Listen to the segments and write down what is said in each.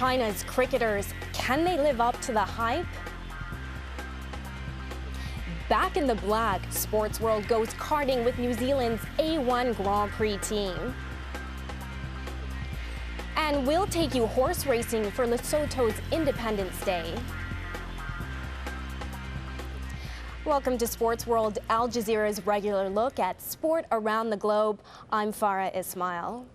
China's cricketers, can they live up to the hype? Back in the black, Sportsworld goes karting with New Zealand's A1 Grand Prix team. And we'll take you horse racing for Lesotho's Independence Day. Welcome to Sportsworld, Al Jazeera's regular look at sport around the globe. I'm Farah Ismail.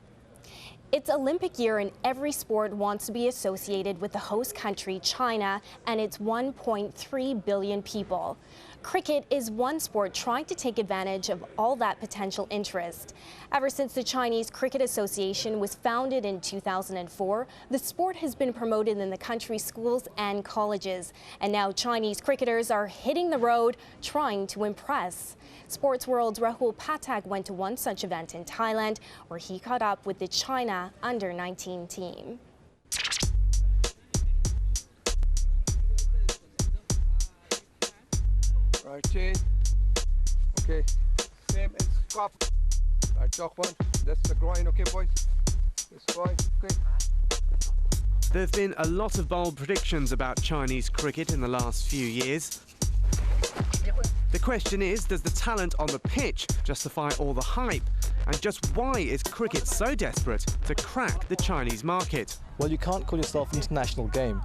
It's Olympic year and every sport wants to be associated with the host country, China, and its 1.3 billion people. Cricket is one sport trying to take advantage of all that potential interest. Ever since the Chinese Cricket Association was founded in 2004, the sport has been promoted in the country's schools and colleges. And now Chinese cricketers are hitting the road trying to impress. Sportsworld's Rahul Pathak went to one such event in Thailand, where he caught up with the China Under-19 team. Right chain. Okay. Same as scarf. Right chalk one. That's the groin, okay boys? This groin, okay. There have been a lot of bold predictions about Chinese cricket in the last few years. The question is, does the talent on the pitch justify all the hype? And just why is cricket so desperate to crack the Chinese market? Well, you can't call yourself an international game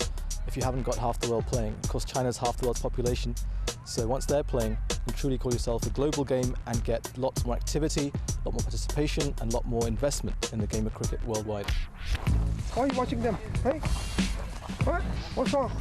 if you haven't got half the world playing. Of course, China's half the world's population. So once they're playing, you can truly call yourself a global game and get lots more activity, a lot more participation and a lot more investment in the game of cricket worldwide. Why are you watching them? Hey? What? What's wrong?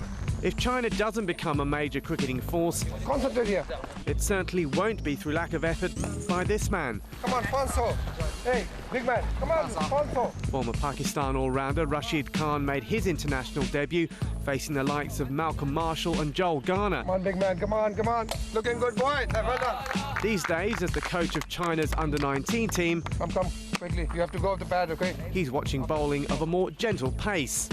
If China doesn't become a major cricketing force, Concentrate here. it certainly won't be through lack of effort by this man. Come on, Fonso. Hey, big man. Come on, Fonso. Former Pakistan all-rounder Rashid Khan made his international debut facing the likes of Malcolm Marshall and Joel Garner. Come on, big man. Come on, come on. Looking good, boy. Well done. These days, as the coach of China's under-19 team, Come, quickly. You have to go off the pad, okay? he's watching bowling of a more gentle pace.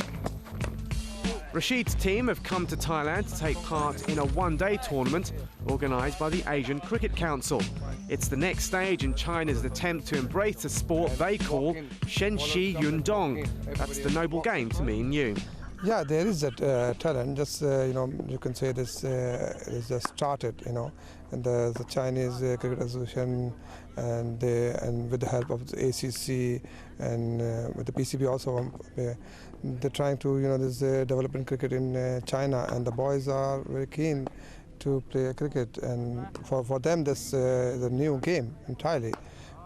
Rashid's team have come to Thailand to take part in a one-day tournament organised by the Asian Cricket Council. It's the next stage in China's attempt to embrace a sport they call Shen Yundong. That's the noble game to me and you. Yeah, there is that talent. Just you can say this is just started. And the Chinese Cricket Association, and with the help of the ACC and with the PCB also, they're trying to developing cricket in China, and the boys are very keen to play cricket. And for them, this is a new game entirely,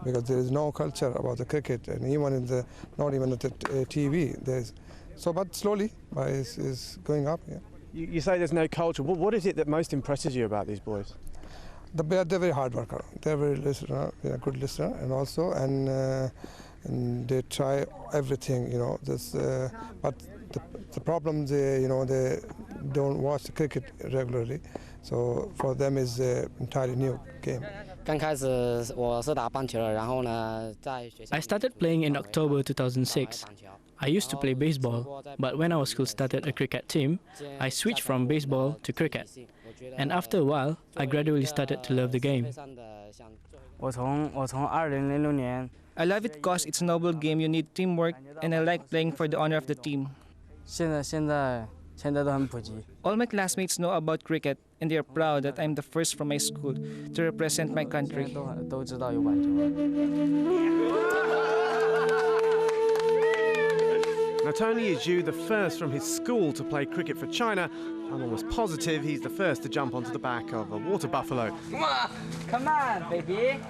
because there is no culture about the cricket, and even in the not even at the TV there's. So, but slowly, is going up. Yeah. You say there's no culture. What is it that most impresses you about these boys? They're very hard worker. They're very listener, good listener, and also and they try everything. But the problem they don't watch the cricket regularly. So for them is an entirely new game. I started playing in October 2006. I used to play baseball, but when our school started a cricket team, I switched from baseball to cricket. And after a while, I gradually started to love the game. I love it because it's a noble game, you need teamwork, and I like playing for the honor of the team. All my classmates know about cricket, and they are proud that I'm the first from my school to represent my country. Not only is Yu the first from his school to play cricket for China, I'm almost positive he's the first to jump onto the back of a water buffalo. Come on, baby.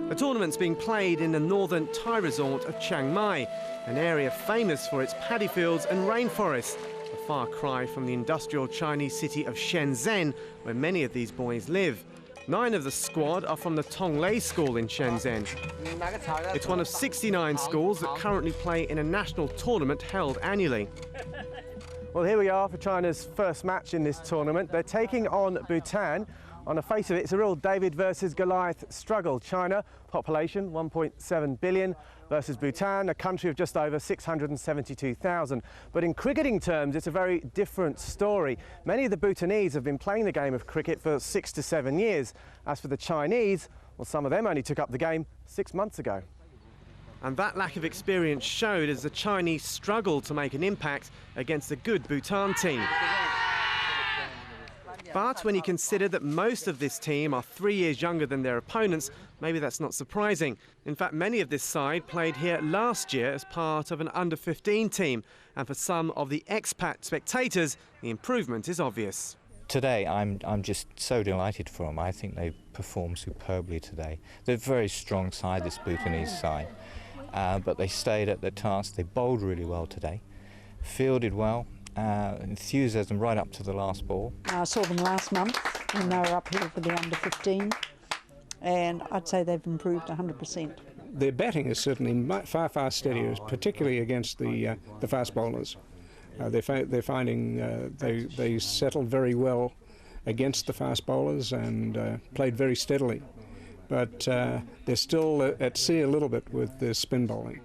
The tournament's being played in the northern Thai resort of Chiang Mai, an area famous for its paddy fields and rainforests, a far cry from the industrial Chinese city of Shenzhen, where many of these boys live. 9 of the squad are from the Tonglei school in Shenzhen. It's one of 69 schools that currently play in a national tournament held annually. Well, here we are for China's first match in this tournament. They're taking on Bhutan. On the face of it, it's a real David versus Goliath struggle. China, population 1.7 billion, versus Bhutan, a country of just over 672,000. But in cricketing terms, it's a very different story. Many of the Bhutanese have been playing the game of cricket for 6 to 7 years. As for the Chinese, well, some of them only took up the game 6 months ago. And that lack of experience showed as the Chinese struggled to make an impact against a good Bhutan team. But when you consider that most of this team are 3 years younger than their opponents, maybe that's not surprising. In fact, many of this side played here last year as part of an under-15 team. And for some of the expat spectators, the improvement is obvious. Today, I'm just so delighted for them. I think they performed superbly today. They're a very strong side, this Bhutanese side. But they stayed at their task. They bowled really well today, fielded well. Enthusiasm right up to the last ball. I saw them last month when they were up here for the under-15, and I'd say they've improved 100%. Their batting is certainly far steadier, particularly against the fast bowlers. They're finding they settled very well against the fast bowlers and played very steadily. But they're still at sea a little bit with their spin bowling.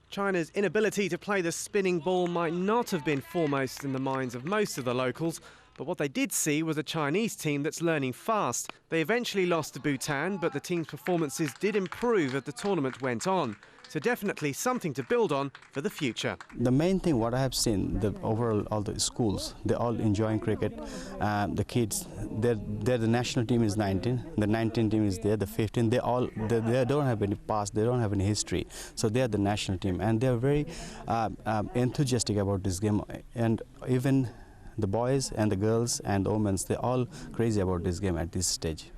China's inability to play the spinning ball might not have been foremost in the minds of most of the locals, but what they did see was a Chinese team that's learning fast. They eventually lost to Bhutan, but the team's performances did improve as the tournament went on. So definitely something to build on for the future. The main thing what I have seen, the overall all the schools, they're all enjoying cricket. The kids, they're the national team is 19, the 19 team is there, the 15. They don't have any past, they don't have any history. So they are the national team, and they're very enthusiastic about this game. And even the boys and the girls and the women, they're all crazy about this game at this stage.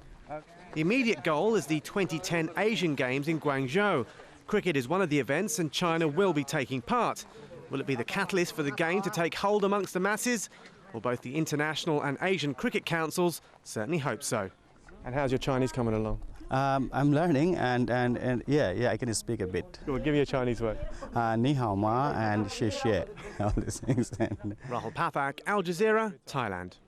The immediate goal is the 2010 Asian Games in Guangzhou. Cricket is one of the events and China will be taking part. Will it be the catalyst for the game to take hold amongst the masses? Well, both the international and Asian cricket councils certainly hope so. And how's your Chinese coming along? I'm learning and yeah, I can speak a bit. Well, give me a Chinese word. Ni hao ma and xie xie, all these things. Rahul Pathak, Al Jazeera, Thailand.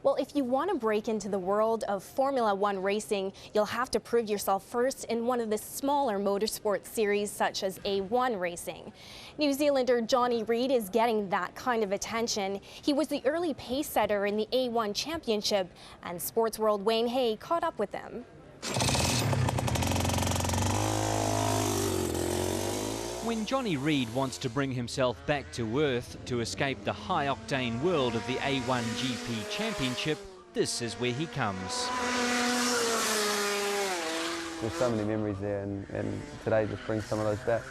Well, if you want to break into the world of Formula One racing, you'll have to prove yourself first in one of the smaller motorsport series such as A1 racing. New Zealander Johnny Reid is getting that kind of attention. He was the early pace setter in the A1 championship, and Sportsworld Wayne Hay caught up with him. When Johnny Reid wants to bring himself back to earth to escape the high-octane world of the A1 GP Championship, this is where he comes. There's so many memories there, and today just brings some of those back.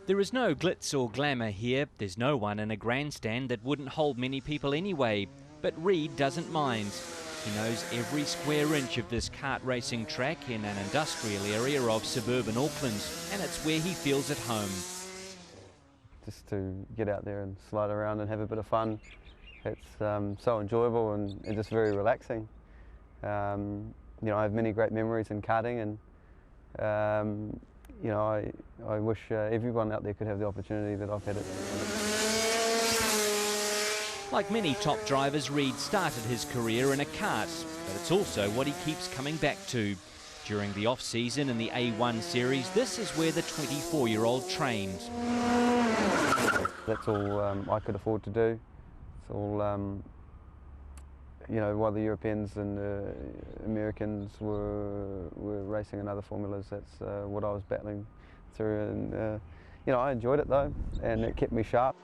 There is no glitz or glamour here. There's no one in a grandstand that wouldn't hold many people anyway. But Reid doesn't mind. He knows every square inch of this kart racing track in an industrial area of suburban Auckland, and it's where he feels at home. Just to get out there and slide around and have a bit of fun, it's so enjoyable and just very relaxing. You know, I have many great memories in karting, and you know, I wish everyone out there could have the opportunity that I've had it. Like many top drivers, Reid started his career in a kart, but it's also what he keeps coming back to. During the off-season in the A1 series, this is where the 24-year-old trained. That's all I could afford to do. It's all, you know, while the Europeans and the Americans were racing in other formulas, that's what I was battling through. And, you know, I enjoyed it though, and it kept me sharp.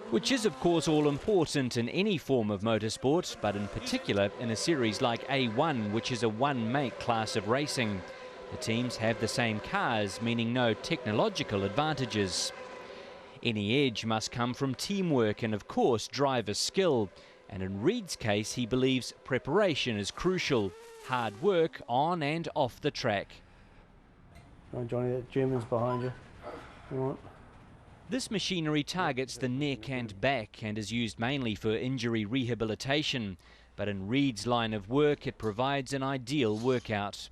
Which is, of course, all important in any form of motorsport, but in particular in a series like A1, which is a one-make class of racing. The teams have the same cars, meaning no technological advantages. Any edge must come from teamwork and, of course, driver skill. And in Reid's case, he believes preparation is crucial. Hard work on and off the track. Right, Johnny, that German's behind you. All right. This machinery targets the neck and back and is used mainly for injury rehabilitation. But in Reid's line of work, it provides an ideal workout.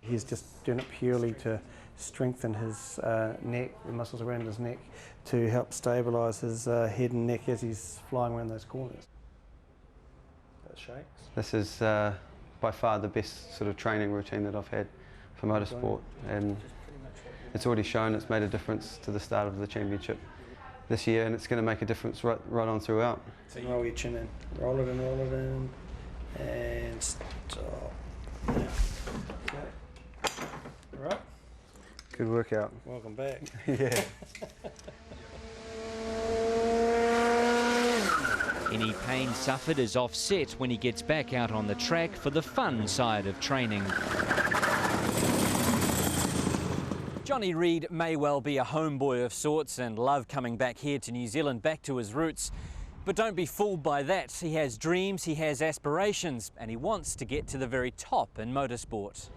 He's just doing it purely to strengthen his neck, the muscles around his neck, to help stabilise his head and neck as he's flying around those corners. That shakes. This is by far the best sort of training routine that I've had for motorsport, and it's already shown it's made a difference to the start of the championship this year, and it's going to make a difference right on throughout. So roll your chin in, roll it in, And stop. Yeah. Okay. All right. Good workout. Welcome back. Yeah. Any pain suffered is offset when he gets back out on the track for the fun side of training. Johnny Reid may well be a homeboy of sorts and love coming back here to New Zealand, back to his roots. But don't be fooled by that. He has dreams, he has aspirations, and he wants to get to the very top in motorsport.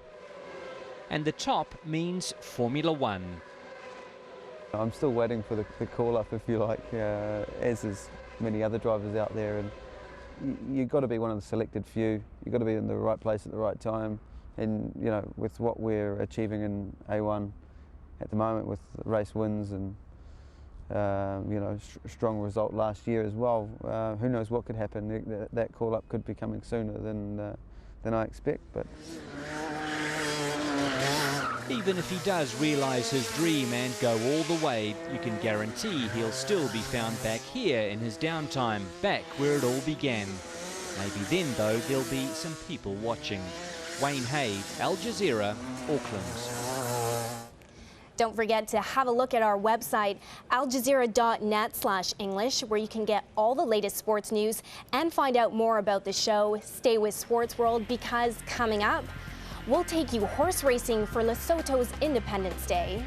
And the top means Formula One. I'm still waiting for the call-up, if you like, as is many other drivers out there, and you've got to be one of the selected few. You've got to be in the right place at the right time, and you know, with what we're achieving in A1 at the moment, with race wins and you know, strong result last year as well. Who knows what could happen? That call-up could be coming sooner than I expect. But even if he does realise his dream and go all the way, you can guarantee he'll still be found back here in his downtime, back where it all began. Maybe then, though, there'll be some people watching. Wayne Hay, Al Jazeera, Auckland. Don't forget to have a look at our website, aljazeera.net/English, where you can get all the latest sports news and find out more about the show. Stay with Sportsworld, because coming up, we'll take you horse racing for Lesotho's Independence Day.